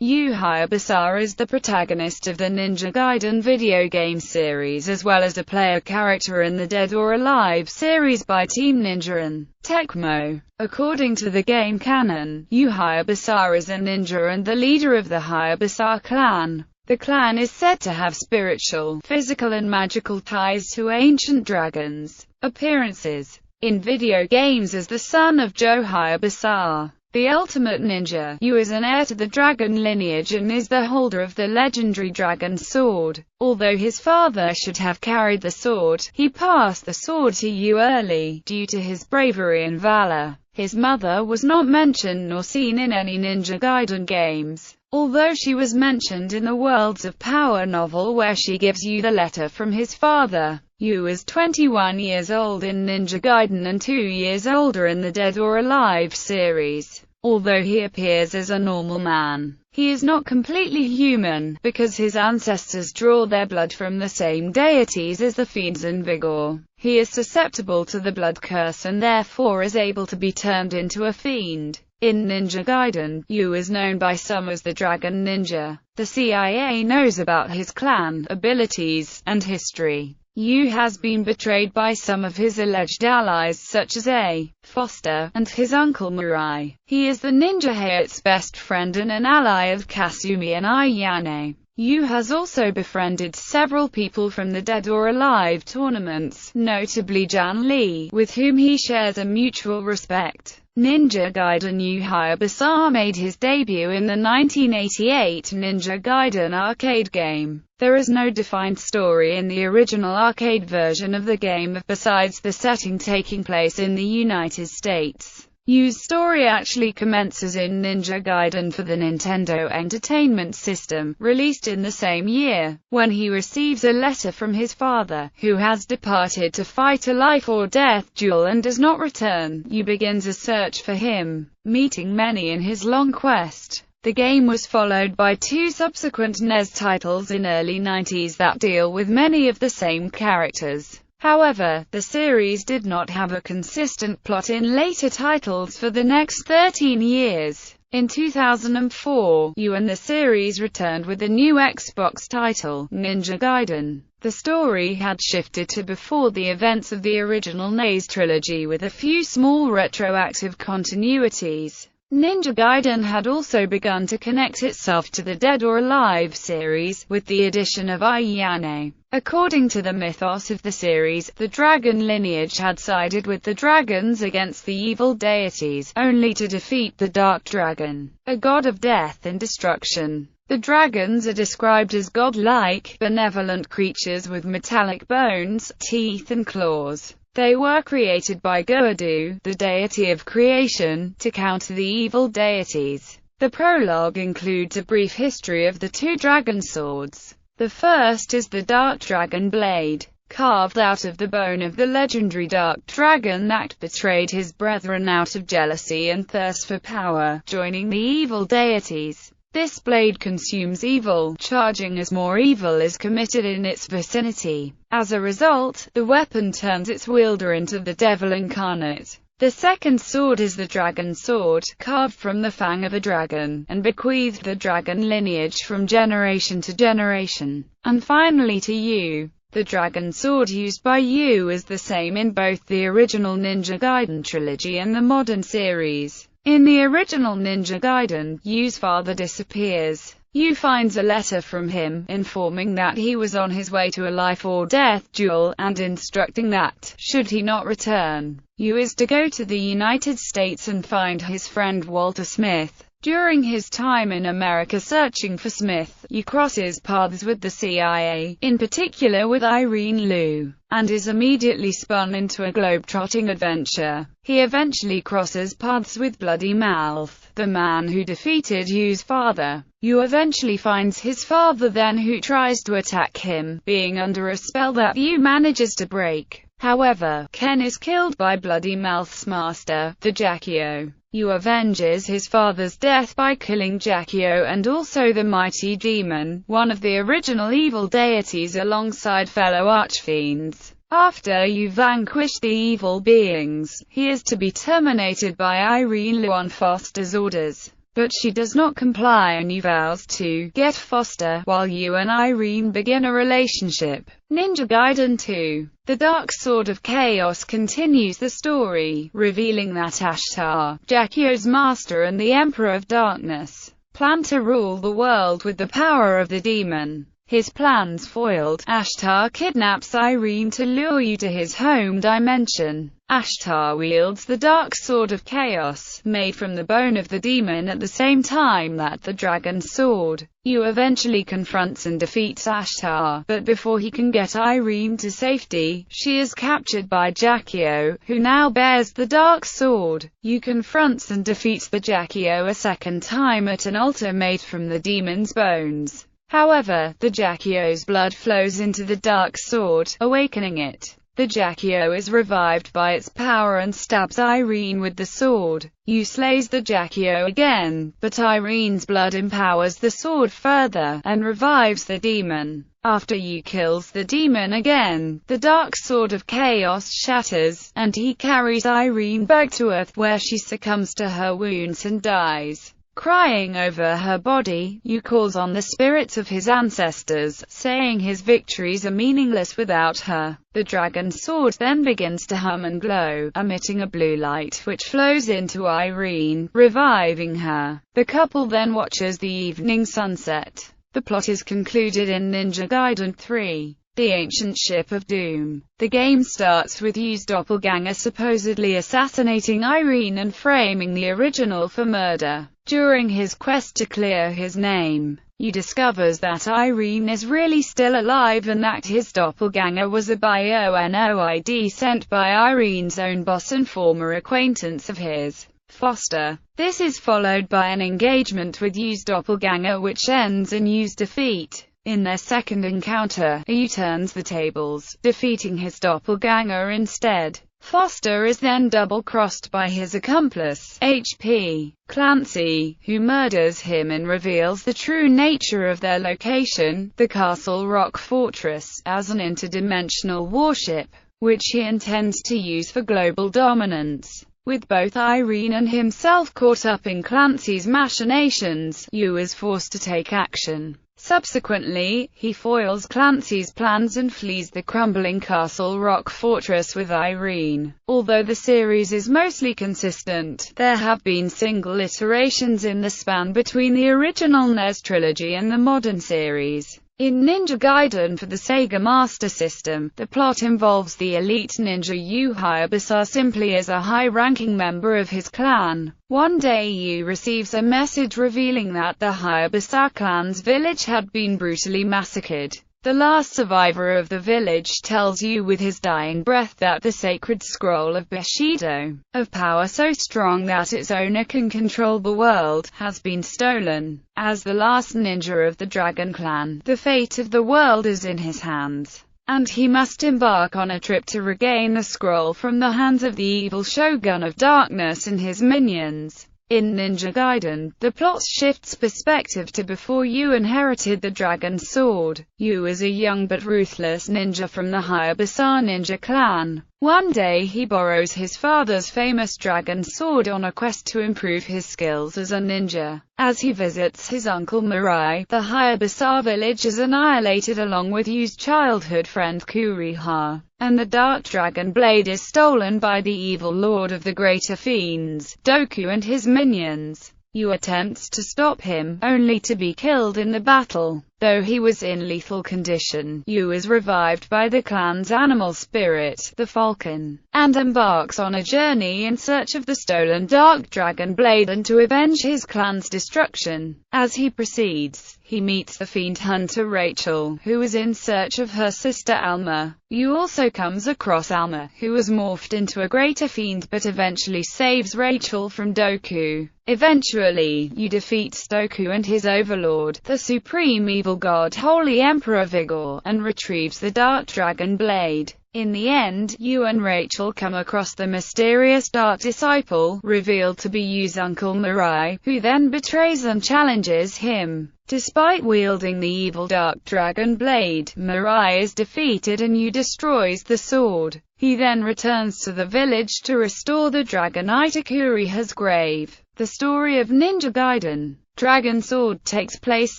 Ryu Hayabusa is the protagonist of the Ninja Gaiden video game series as well as a player character in the Dead or Alive series by Team Ninja and Tecmo. According to the game canon, Ryu Hayabusa is a ninja and the leader of the Hayabusa clan. The clan is said to have spiritual, physical and magical ties to ancient dragons. Appearances in video games as the son of Joe Hayabusa, the ultimate ninja. Ryu is an heir to the dragon lineage and is the holder of the legendary dragon sword. Although his father should have carried the sword, he passed the sword to Ryu early, due to his bravery and valor. His mother was not mentioned nor seen in any Ninja Gaiden games, although she was mentioned in the Worlds of Power novel where she gives Ryu the letter from his father. Ryu is 21 years old in Ninja Gaiden and 2 years older in the Dead or Alive series. Although he appears as a normal man, he is not completely human, because his ancestors draw their blood from the same deities as the fiends and Vigor. He is susceptible to the blood curse and therefore is able to be turned into a fiend. In Ninja Gaiden, Ryu is known by some as the Dragon Ninja. The CIA knows about his clan, abilities, and history. Ryu has been betrayed by some of his alleged allies such as A. Foster, and his uncle Mirai. He is the Ninja Hayate's best friend and an ally of Kasumi and Ayane. Ryu has also befriended several people from the Dead or Alive tournaments, notably Jan Lee, with whom he shares a mutual respect. Ninja Gaiden Ryu Hayabusa made his debut in the 1988 Ninja Gaiden arcade game. There is no defined story in the original arcade version of the game, besides the setting taking place in the United States. Ryu's story actually commences in Ninja Gaiden for the Nintendo Entertainment System, released in the same year, when he receives a letter from his father, who has departed to fight a life-or-death duel and does not return. Ryu begins a search for him, meeting many in his long quest. The game was followed by 2 subsequent NES titles in early 90s that deal with many of the same characters. However, the series did not have a consistent plot in later titles for the next 13 years. In 2004, Ryu and the series returned with a new Xbox title, Ninja Gaiden. The story had shifted to before the events of the original NES trilogy with a few small retroactive continuities. Ninja Gaiden had also begun to connect itself to the Dead or Alive series, with the addition of Ayane. According to the mythos of the series, the dragon lineage had sided with the dragons against the evil deities, only to defeat the Dark Dragon, a god of death and destruction. The dragons are described as godlike, benevolent creatures with metallic bones, teeth and claws. They were created by Goadu, the deity of creation, to counter the evil deities. The prologue includes a brief history of the 2 dragon swords. The first is the Dark Dragon Blade, carved out of the bone of the legendary Dark Dragon that betrayed his brethren out of jealousy and thirst for power, joining the evil deities. This blade consumes evil, charging as more evil is committed in its vicinity. As a result, the weapon turns its wielder into the devil incarnate. The second sword is the Dragon Sword, carved from the fang of a dragon, and bequeathed the dragon lineage from generation to generation. And finally to Ryu. The Dragon Sword used by Ryu is the same in both the original Ninja Gaiden trilogy and the modern series. In the original Ninja Gaiden, Ryu's father disappears. Ryu finds a letter from him, informing that he was on his way to a life-or-death duel, and instructing that, should he not return, Ryu is to go to the United States and find his friend Walter Smith. During his time in America searching for Smith, Ryu crosses paths with the CIA, in particular with Irene Liu, and is immediately spun into a globe-trotting adventure. He eventually crosses paths with Bloody Mouth, the man who defeated Ryu's father. Ryu eventually finds his father then, who tries to attack him, being under a spell that Ryu manages to break. However, Ken is killed by Bloody Mouth's master, the Jakio. Ryu avenges his father's death by killing Jakio and also the Mighty Demon, one of the original evil deities, alongside fellow archfiends. After you vanquish the evil beings, he is to be terminated by Irene Liu on Foster's orders. but she does not comply and Yu vows to get Foster, while Yu and Irene begin a relationship. Ninja Gaiden 2. The Dark Sword of Chaos continues the story, revealing that Ashtar, Jakio's master and the Emperor of Darkness, plan to rule the world with the power of the demon. His plans foiled, Ashtar kidnaps Irene to lure Yu to his home dimension. Ashtar wields the Dark Sword of Chaos, made from the bone of the demon at the same time that the dragon sword. Yu eventually confronts and defeats Ashtar, but before he can get Irene to safety, she is captured by Jakio, who now bears the Dark Sword. Yu confronts and defeats the Jakio a second time at an altar made from the demon's bones. However, the Jakio's blood flows into the Dark Sword, awakening it. The Jakio is revived by its power and stabs Irene with the sword. Yu slays the Jakio again, but Irene's blood empowers the sword further, and revives the demon. After Yu kills the demon again, the Dark Sword of Chaos shatters, and he carries Irene back to Earth, where she succumbs to her wounds and dies. Crying over her body, Yu calls on the spirits of his ancestors, saying his victories are meaningless without her. The dragon sword then begins to hum and glow, emitting a blue light which flows into Irene, reviving her. The couple then watches the evening sunset. The plot is concluded in Ninja Gaiden 3. The Ancient Ship of Doom. The game starts with Yu's doppelganger supposedly assassinating Irene and framing the original for murder. During his quest to clear his name, Yu discovers that Irene is really still alive and that his doppelganger was a bionoid sent by Irene's own boss and former acquaintance of his, Foster. This is followed by an engagement with Yu's doppelganger which ends in Yu's defeat. In their second encounter, Yu turns the tables, defeating his doppelganger instead. Foster is then double-crossed by his accomplice, H.P. Clancy, who murders him and reveals the true nature of their location, the Castle Rock Fortress, as an interdimensional warship, which he intends to use for global dominance. With both Irene and himself caught up in Clancy's machinations, Yu is forced to take action. Subsequently, he foils Clancy's plans and flees the crumbling Castle Rock Fortress with Irene. Although the series is mostly consistent, there have been single iterations in the span between the original NES trilogy and the modern series. In Ninja Gaiden for the Sega Master System, the plot involves the elite ninja Ryu Hayabusa simply as a high-ranking member of his clan. One day Yu receives a message revealing that the Hayabusa clan's village had been brutally massacred. The last survivor of the village tells Yu with his dying breath that the sacred scroll of Bushido, of power so strong that its owner can control the world, has been stolen. As the last ninja of the Dragon Clan, the fate of the world is in his hands, and he must embark on a trip to regain the scroll from the hands of the evil Shogun of Darkness and his minions. In Ninja Gaiden, the plot shifts perspective to before Yu inherited the Dragon Sword. Yu is a young but ruthless ninja from the Hayabusa ninja clan. One day he borrows his father's famous Dragon Sword on a quest to improve his skills as a ninja. As he visits his uncle Mirai, the Hayabusa village is annihilated along with Yu's childhood friend Kuriha, and the Dark Dragon Blade is stolen by the evil lord of the Greater Fiends, Doku, and his minions. Yu attempts to stop him, only to be killed in the battle. Though he was in lethal condition, Yu is revived by the clan's animal spirit, the Falcon, and embarks on a journey in search of the stolen Dark Dragon Blade and to avenge his clan's destruction. As he proceeds, he meets the fiend hunter Rachel, who is in search of her sister Alma. Yu also comes across Alma, who was morphed into a greater fiend but eventually saves Rachel from Doku. Eventually, Yu defeats Doku and his overlord, the supreme evil god Holy Emperor Vigor, and retrieves the Dark Dragon Blade. In the end, Yu and Rachel come across the mysterious Dark Disciple, revealed to be Yu's uncle Mirai, who then betrays and challenges him. Despite wielding the evil Dark Dragon Blade, Mirai is defeated and Yu destroys the sword. He then returns to the village to restore the Dragonite Kuriha's grave. The story of Ninja Gaiden Dragon Sword takes place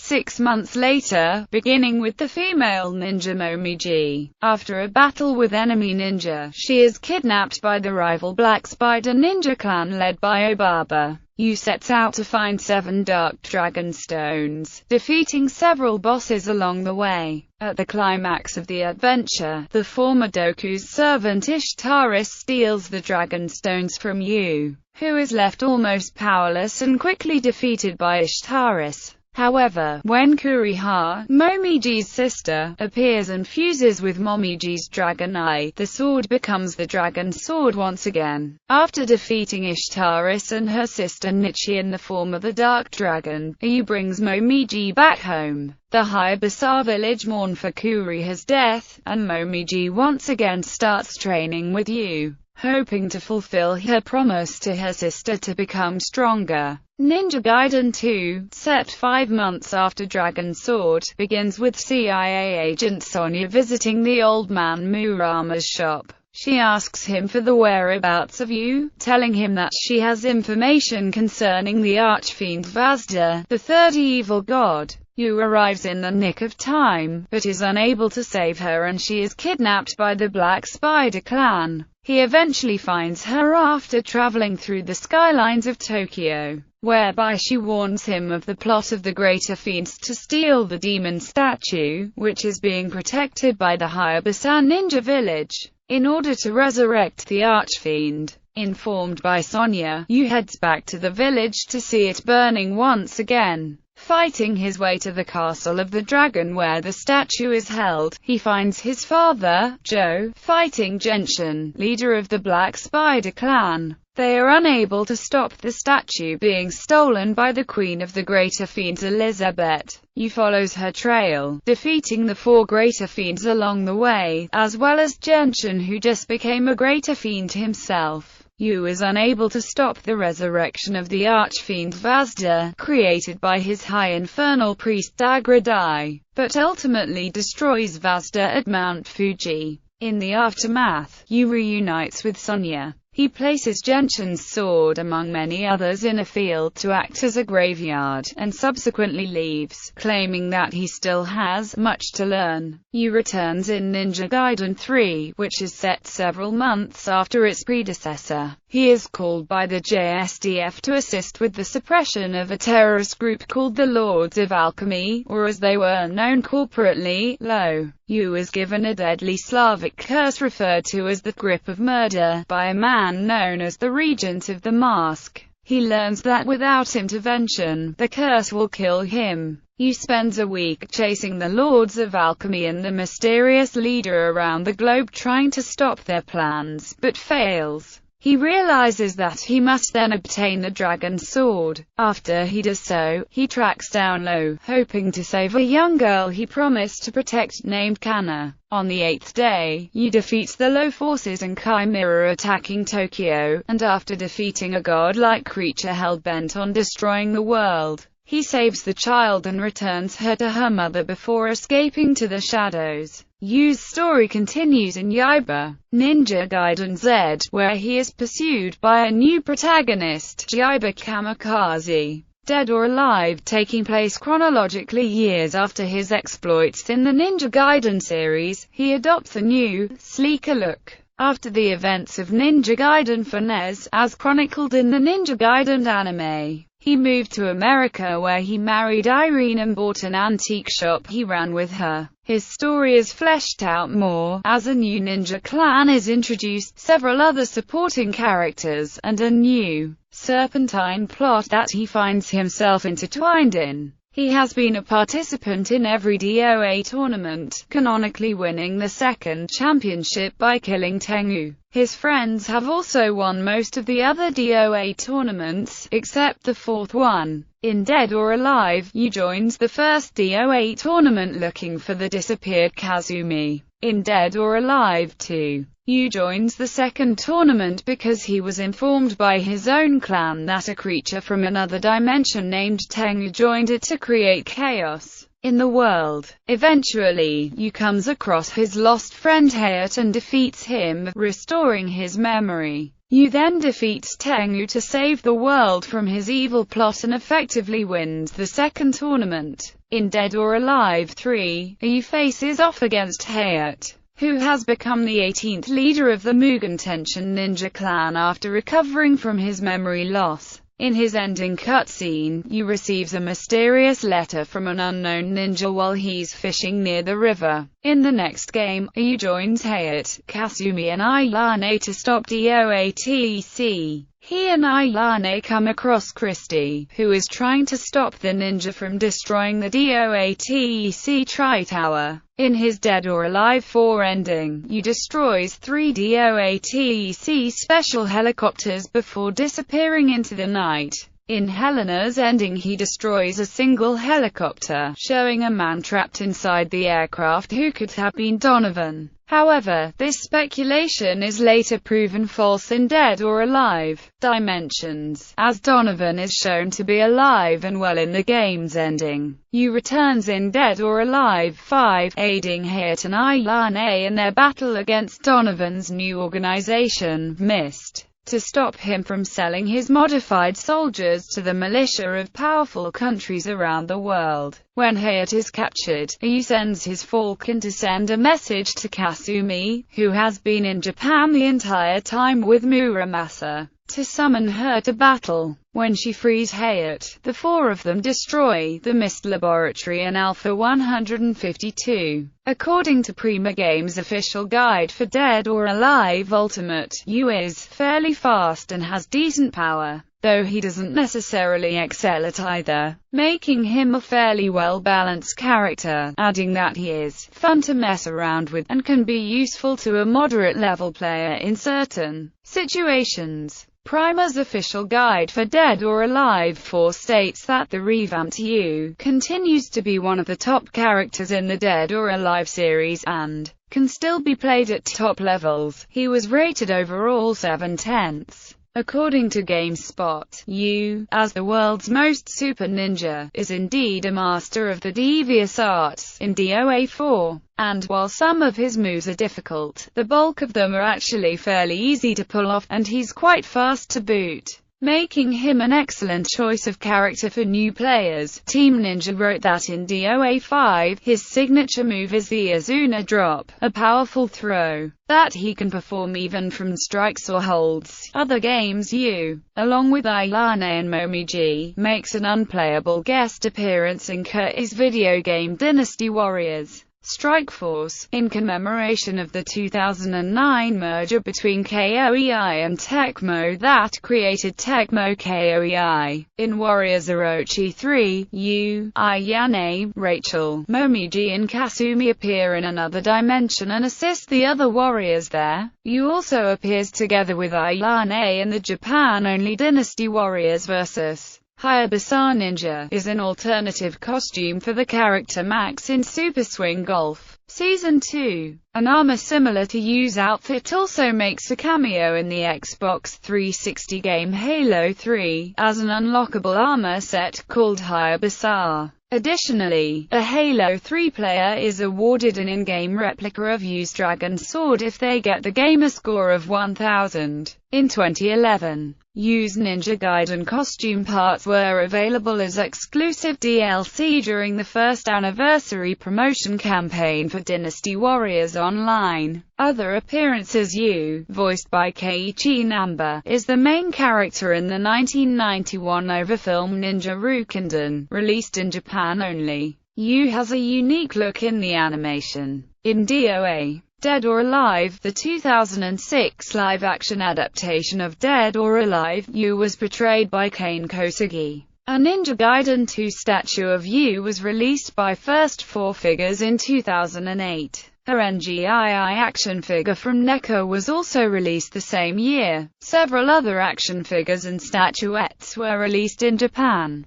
6 months later, beginning with the female ninja Momiji. After a battle with enemy ninja, she is kidnapped by the rival Black Spider Ninja clan led by Obaba. Yu sets out to find 7 Dark Dragon Stones, defeating several bosses along the way. At the climax of the adventure, the former Doku's servant Ishtaris steals the Dragon Stones from Yu, who is left almost powerless and quickly defeated by Ishtaris. However, when Kuriha, Momiji's sister, appears and fuses with Momiji's Dragon Eye, the sword becomes the Dragon Sword once again. After defeating Ishtaris and her sister Nichi in the form of the Dark Dragon, Yu brings Momiji back home. The Hayabusa village mourn for Kuriha's death, and Momiji once again starts training with Yu, hoping to fulfill her promise to her sister to become stronger. Ninja Gaiden 2, set 5 months after Dragon Sword, begins with CIA agent Sonya visiting the old man Murama's shop. She asks him for the whereabouts of Yu, telling him that she has information concerning the archfiend Vazda, the third evil god. Yu arrives in the nick of time, but is unable to save her and she is kidnapped by the Black Spider clan. He eventually finds her after traveling through the skylines of Tokyo, whereby she warns him of the plot of the Greater Fiends to steal the demon statue, which is being protected by the Hayabusa ninja village, in order to resurrect the archfiend. Informed by Sonya, Yu heads back to the village to see it burning once again. Fighting his way to the castle of the dragon where the statue is held, he finds his father, Joe, fighting Genshin, leader of the Black Spider clan. They are unable to stop the statue being stolen by the Queen of the Greater Fiends Elizabeth. Yu follows her trail, defeating the 4 Greater Fiends along the way, as well as Genshin, who just became a Greater Fiend himself. Yu is unable to stop the resurrection of the archfiend Vazda, created by his high infernal priest Agradai, but ultimately destroys Vazda at Mount Fuji. In the aftermath, Yu reunites with Sonya. He places Genshin's sword among many others in a field to act as a graveyard, and subsequently leaves, claiming that he still has much to learn. Yu returns in Ninja Gaiden 3, which is set several months after its predecessor. He is called by the JSDF to assist with the suppression of a terrorist group called the Lords of Alchemy, or as they were known corporately, LO. Yu is given a deadly Slavic curse referred to as the Grip of Murder by a man known as the Regent of the Mask. He learns that without intervention, the curse will kill him. Yu spends a week chasing the Lords of Alchemy and the mysterious leader around the globe trying to stop their plans, but fails. He realizes that he must then obtain the Dragon Sword. After he does so, he tracks down Lo, hoping to save a young girl he promised to protect named Kana. On the 8th day, Yu defeats the Lo forces and Chimera attacking Tokyo, and after defeating a godlike creature hell-bent on destroying the world, he saves the child and returns her to her mother before escaping to the shadows. Yu's story continues in Yaiba, Ninja Gaiden Z, where he is pursued by a new protagonist, Yaiba Kamikaze. Dead or Alive, taking place chronologically years after his exploits in the Ninja Gaiden series, he adopts a new, sleeker look. After the events of Ninja Gaiden for NES, as chronicled in the Ninja Gaiden anime, he moved to America where he married Irene and bought an antique shop he ran with her. His story is fleshed out more, as a new ninja clan is introduced, several other supporting characters, and a new, serpentine plot that he finds himself intertwined in. He has been a participant in every DOA tournament, canonically winning the second championship by killing Tengu. His friends have also won most of the other DOA tournaments, except the 4th one. In Dead or Alive, Yu joins the first DOA tournament looking for the disappeared Kazumi. In Dead or Alive 2, Yu joins the second tournament because he was informed by his own clan that a creature from another dimension named Tengu joined it to create chaos. in the world. Eventually, Yu comes across his lost friend Hayate and defeats him, restoring his memory. Yu then defeats Tengu to save the world from his evil plot and effectively wins the second tournament. In Dead or Alive 3, Yu faces off against Hayate, who has become the 18th leader of the Mugen Tenshin ninja clan after recovering from his memory loss. In his ending cutscene, Yu receives a mysterious letter from an unknown ninja while he's fishing near the river. In the next game, Yu joins Hayate, Kasumi and Ailane to stop DOATEC. He and Ailane come across Christie, who is trying to stop the ninja from destroying the DOATEC Tri-Tower. In his Dead or Alive 4 ending, Yu destroys 3 DOATEC special helicopters before disappearing into the night. In Helena's ending, he destroys a single helicopter, showing a man trapped inside the aircraft who could have been Donovan. However, this speculation is later proven false in Dead or Alive Dimensions, as Donovan is shown to be alive and well in the game's ending. Yu returns in Dead or Alive 5, aiding Hayate and Ailane in their battle against Donovan's new organization, Mist, to stop him from selling his modified soldiers to the militia of powerful countries around the world. When Hayate is captured, Yu sends his falcon to send a message to Kasumi, who has been in Japan the entire time with Muramasa, to summon her to battle. When she frees Hayate, the four of them destroy the Mist Laboratory and Alpha 152. According to Prima Games' official guide for Dead or Alive Ultimate, Yu is fairly fast and has decent power, though he doesn't necessarily excel at either, making him a fairly well-balanced character, adding that he is fun to mess around with, and can be useful to a moderate-level player in certain situations. Prima's official guide for Dead or Alive 4 states that the revamped Yu continues to be one of the top characters in the Dead or Alive series, and can still be played at top levels. He was rated overall 7/10. According to GameSpot, Yu, as the world's most super ninja, is indeed a master of the devious arts in DOA 4, and while some of his moves are difficult, the bulk of them are actually fairly easy to pull off, and he's quite fast to boot, making him an excellent choice of character for new players. Team Ninja wrote that in DOA 5, his signature move is the Azuna drop, a powerful throw that he can perform even from strikes or holds. Other games, Yu, along with Ailane and Momiji, makes an unplayable guest appearance in Kurt's video game Dynasty Warriors Strikeforce, in commemoration of the 2009 merger between KOEI and Tecmo that created Tecmo KOEI. In Warriors Orochi 3, Yu, Ayane, Rachel, Momiji and Kasumi appear in another dimension and assist the other warriors there. Yu also appears together with Ailane in the Japan-only Dynasty Warriors vs. Hayabusa Ninja, is an alternative costume for the character Max in Super Swing Golf Season 2. An armor similar to Yu's outfit also makes a cameo in the Xbox 360 game Halo 3, as an unlockable armor set called Hayabusa. Additionally, a Halo 3 player is awarded an in-game replica of Yu's Dragon Sword if they get the gamer score of 1000. In 2011, Yu's Ninja Gaiden costume parts were available as exclusive DLC during the first anniversary promotion campaign for Dynasty Warriors Online. Other appearances: Yu, voiced by Keiichi Namba, is the main character in the 1991 OVA film Ninja Rukenden, released in Japan only. Yu has a unique look in the animation. In DOA Dead or Alive, the 2006 live-action adaptation of Dead or Alive, Yu was portrayed by Kane Kosugi. A Ninja Gaiden 2 statue of Yu was released by First 4 Figures in 2008. Her NGII action figure from NECA was also released the same year. Several other action figures and statuettes were released in Japan.